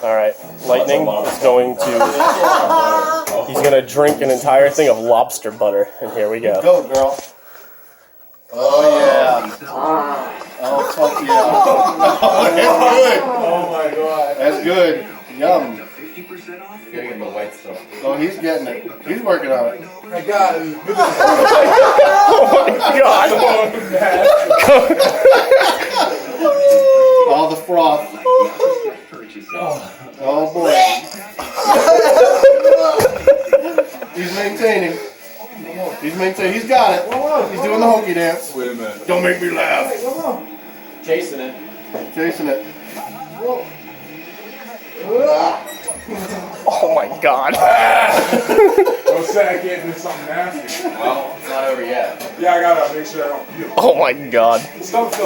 All right, Lightning is going to. He's gonna drink an entire thing of lobster butter, and here we go. Go, girl. Oh yeah. Oh fuck yeah. Oh, that's good. Oh my god. That's good. Yum. Getting the white stuff. Oh, he's getting it. He's working on it. I got it. Oh my god! All the froth. Oh boy. He's maintaining. He's maintaining. He's got it. He's doing the hokey dance. Wait a minute. Don't make me laugh. Chasing it. Chasing it. Oh my god! Don't say I can't do something nasty. Well, it's not over yet. Yeah, I gotta make sure I don't puke. Oh my god! Stuff feels